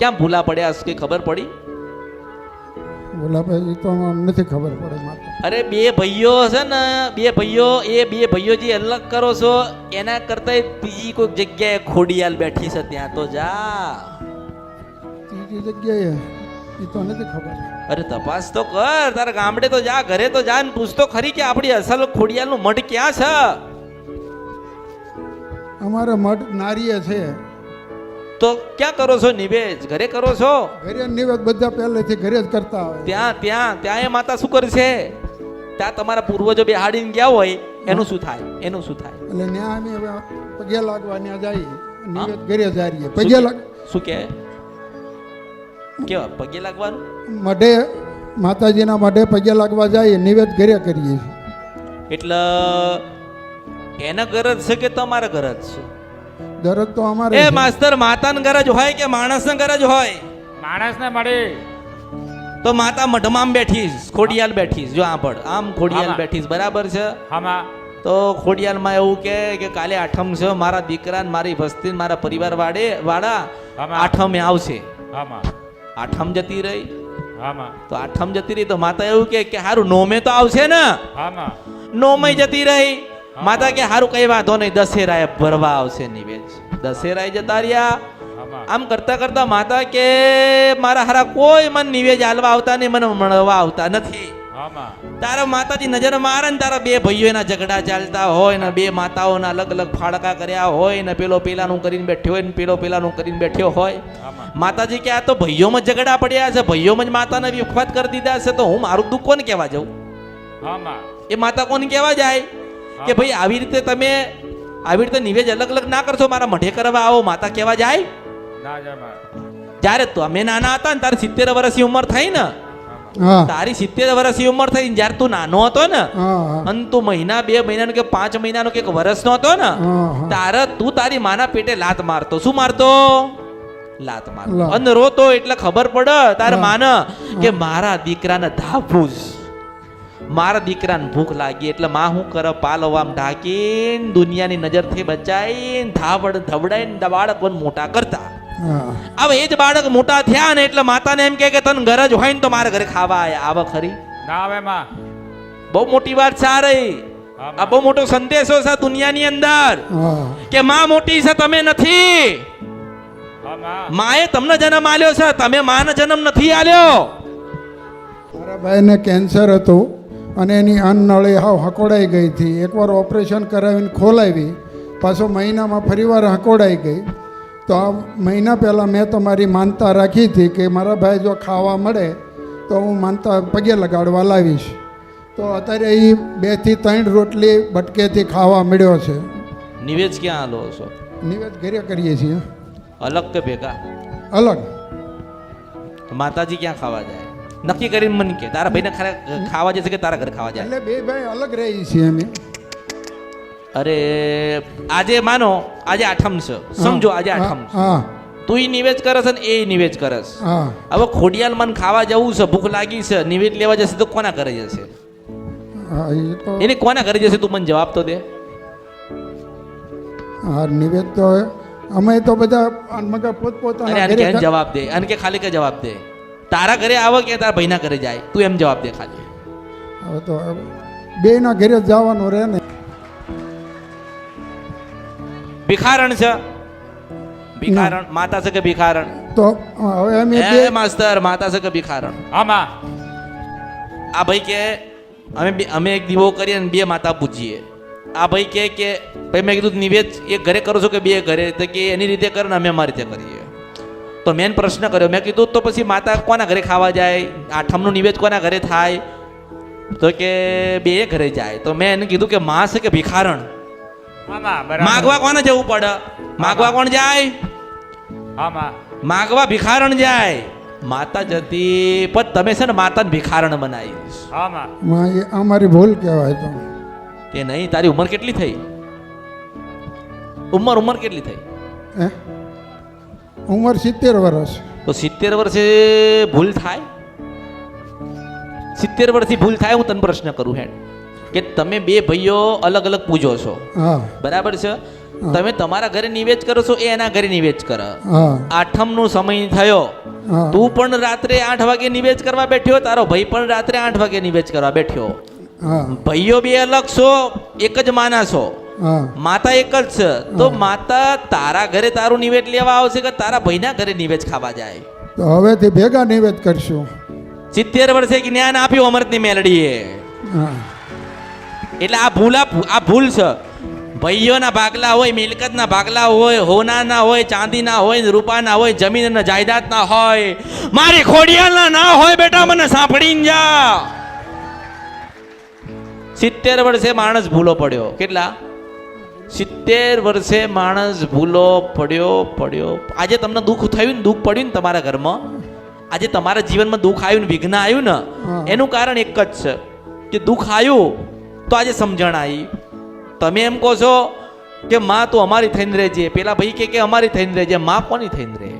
ક્યાં ભૂલા પડ્યા કઈ ખબર પડી? ભોલાભાઈ તો નથી ખબર પડે માતા. અરે બે ભાઈઓ છે ને, બે ભાઈઓ જે અલગ કરો છો એના કરતા બીજી કોઈ જગ્યાએ ખોડિયાલ બેઠી છે ત્યાં તો જા. ત્રીજી જગ્યાએ એ તો નથી ખબર. અરે તપાસ તો કર, તારા ગામડે તો જા, ઘરે તો જા ને પૂછ તો ખરી કે આપણી અસલ ખોડિયાલનું મઠ ક્યાં છે. અમારે મઠ નારીએ છે. તો ક્યાં કરો છો નિવેદ? ઘરે કરો છો? ઘરે નિવેદ બધા પહેલેથી ઘરે જ કરતા હોય. ત્યાં એ માતા શું કરશે? ત્યાં તમારા પૂર્વજો બેહાડીને ગયા હોય એનું શું થાય? શું થાય? એટલે ત્યાં અમે હવે પગે લાગવા ત્યાં જઈએ, નિવેદ ઘરે જારીએ. પગે લાગ શું કે કેવા પગે લાગવાનું? મઢે માતાજીના મઢે પગે લાગવા જઈએ, નિવેદ ઘરે કરીએ. એટલે એના ગરજ છે કે તમારા ગરજ છે? દરરોજ તો અમારે એ માસ્તર, માતાની ગરજ હોય કે માણસની ગરજ હોય? માણસને મળે તો માતા મઢમાં બેઠીશ, ખોડિયાલ બેઠીશ. જો આમ ખોડિયાલ બેઠીશ, બરાબર છે? હામાં તો ખોડિયાલમાં એવું કે કાલે આઠમ છે, મારા દીકરા મારી વસ્તી મારા પરિવાર વાળા આઠમે આવશે. હામાં આઠમ જતી રહી. હામાં તો આઠમ જતી રહી તો માતા એવું કે હારું નોમે તો આવશે ને. હામાં નોમે જતી રહી. માતા કે હારું કઈ વાંધો નહીં, દશેરાએ ભરવા આવશે નિવેદ. દશેરાએ જતા રહ્યા. આમ કરતા કરતા માતા કે મારા હારા કોઈ મને નિવેદ આલવા આવતા નહીં, મને મળવા આવતા નથી. તારા માતાજી નજર મારે ને તારા બે ભાઈઓ એના ઝઘડા ચાલતા હોય ને, બે માતાઓના અલગ અલગ ફાળકા કર્યા હોય ને, પેલો પેલાનું કરીને બેઠ્યો હોય ને પેલો પેલાનું કરીને બેઠ્યો હોય. માતાજી કે આ તો ભાઈઓમાં ઝઘડા પડ્યા છે, ભાઈઓમાં જ માતાને વિખવાદ કરી દીધા છે, તો હું મારું દુઃખ કોને કહેવા જાઉં? એ માતા કોને કહેવા જાય કે ભાઈ આવી રીતે તમે આવી રીતે નિવેદ અલગ અલગ ના કરશો, મારા મઢે કરવા આવો? માતા કહેવા જાય? જ્યારે તમે નાના હતા ને તારે 70 વર્ષની ઉંમર થઈ ને, તારી 70 વર્ષની ઉંમર થઈ જયારે તું નાનો હતો ને, અને તું મહિના 2 મહિનાનો કે 5 મહિનાનો કે 1 વર્ષનો હતો ને, તારે તું તારી માના પેટે લાત મારતો. શું મારતો? લાત મારતો. અને રોતો એટલે ખબર પડે તારે માને કે મારા દીકરાને ધાપું જ, મારા દીકરાને ભૂખ લાગી. એટલે માં શું કરે? પાલવામ ઢાંકીને દુનિયાની નજરથી બચાવીને ધવડાઈને બાળકોને મોટા કરતા. હવે એ જ બાળક મોટા થયા ને એટલે માતાને એમ કે તને ગરજ હોય ને તો મારા ઘરે ખાવા આવે ખરી? ના આવે માં. બહુ મોટી વાત છે આ બહુ મોટો સંદેશો છે દુનિયાની અંદર કે માં મોટી છે, તમે નથી. માએ તમને જન્મ આલ્યો છે, તમે માને જન્મ નથી આલ્યો. મારા ભાઈને કેન્સર હતું અને એની અન્નનળી હાવ હકોડાઈ ગઈ હતી. એકવાર ઓપરેશન કરાવીને ખોલાવી, પાછો મહિનામાં ફરીવાર હકોડાઈ ગઈ. તો આ મહિના પહેલાં મેં તમારી માનતા રાખી હતી કે મારા ભાઈ જો ખાવા મળે તો હું માનતા પગે લગાડવા લાવીશ. તો અત્યારે એ 2 થી 3 રોટલી બટકેથી ખાવા મળ્યો છે. નિવેદ ક્યાં આલો છો? નિવેદ ઘરે કરીએ છીએ. અલગ કે ભેગા? અલગ. માતાજી ક્યાં ખાવા જાય? નક્કી કરીને મને કે તારા ભાઈને ખાવા જશે કે તારા ઘરે ખાવા જાય? એટલે 2 ભાઈ અલગ રહી છીએ અમે. અરે આજે માનો આજે આઠમ છે, સમજો આજે આઠમ છે, તું ઈ નિવેદ કરસ ને એ નિવેદ કરસ. હવે ખોડિયાલ મન ખાવા જવું છે, ભૂખ લાગી છે, નિવેદ લેવા જશે તો કોના ઘરે જશે? એને કોના ઘરે જશે? તું મને જવાબ તો દે. હા, નિવેદ તો અમે તો બધા પોતપોતાના ઘરે જવાબ દે. અને કે ખાલી કે જવાબ દે, તારા ઘરે આવે કે તારા ભાઈના ઘરે જાય? તું એમ જવાબ દે ખાલી. હવે તો 2 ના ઘરે જવાનું રહે ને. ભિખારણ છે? ભિખારણ માતા છે કે ભિખારણ? તો હવે અમે માસ્તર માતા છે કે ભિખારણ? આમાં આ ભાઈ કે અમે એક દીવો કરીએ ને 2 માતા પૂજીએ. આ ભાઈ કે ભાઈ મેં કીધું નિવેદ એક ઘરે કરો છો કે 2 ઘરે? તો કે એની રીતે કરે ને અમે અમારી રીતે કરીએ. તો મેં પ્રશ્ન કર્યો, મેં કીધું તો પછી માતા કોના ઘરે ખાવા જાય? આઠમનું નિવેદ કોના ઘરે થાય? તો કે 2 ઘરે જાય. તો મેં એને કીધું કે માં છે કે ભિખારણ? માગવા કોને જવું પડે? માગવા કોણ જાય? માગવા ભિખારણ જાય. માતા જતી પણ તમે છે ને માતાને ભિખારણ બનાવી. અમારી ભૂલ કહેવાય. તો તે નહીં, તારી ઉંમર કેટલી થઈ? ઉંમર કેટલી થઈ? ઉંમર 70 વર્ષ. તો 70 વર્ષે ભૂલ થાય? 70 વર્ષથી ભૂલ થાય? હું તને પ્રશ્ન કરું હેડ કે તમે 2 ભાઈઓ અલગ અલગ પૂજો છો, બરાબર છે? તમે તમારા ઘરે નિવેદ કરો છો એ એના ઘરે નિવેદ કરે. હા આઠમનો સમય થયો, હા તું પણ રાત્રે 8 વાગે નિવેદ કરવા બેઠ્યો, તારો ભાઈ પણ રાત્રે 8 વાગે નિવેદ કરવા બેઠ્યો. હા ભાઈઓ બે અલગ છો, એક જ માના છો, હા માતા એક જ છે. તો માતા તારા ઘરે તારું નિવેદ લેવા આવશે કે તારા ભાઈના ઘરે નિવેદ ખાવા જાય? તો હવેથી ભેગા નિવેદ કરશું. 70 વર્ષે જ્ઞાન આપ્યું અમૃતની મેલડીએ. હા એટલે આ ભૂલ છે. ભાઈઓના ભાગલા હોય, મિલકતના ભાગલા હોય, હોનાના હોય, ચાંદીના હોય, રૂપાના હોય, જમીન અને જાયદાદના હોય, મારી ખોડિયાલના ના હોય. બેટા મને સાંભળીને જા. 70 વર્ષે માણસ ભૂલો પડ્યો. કેટલા? 70 વર્ષે માણસ ભૂલો પડ્યો. આજે તમને દુઃખ થયું ને, દુઃખ પડ્યું ને તમારા ઘરમાં, આજે તમારા જીવનમાં દુઃખ આવ્યું ને, વિઘ્ન આવ્યું ને, એનું કારણ એક જ છે કે દુઃખ આવ્યું તો આજે સમજણ આવી. તમે એમ કહો છો કે માં તું અમારી થઈને રહેજે, પેલા ભાઈ કે અમારી થઈને રહેજે. માં કોની થઈને રહે?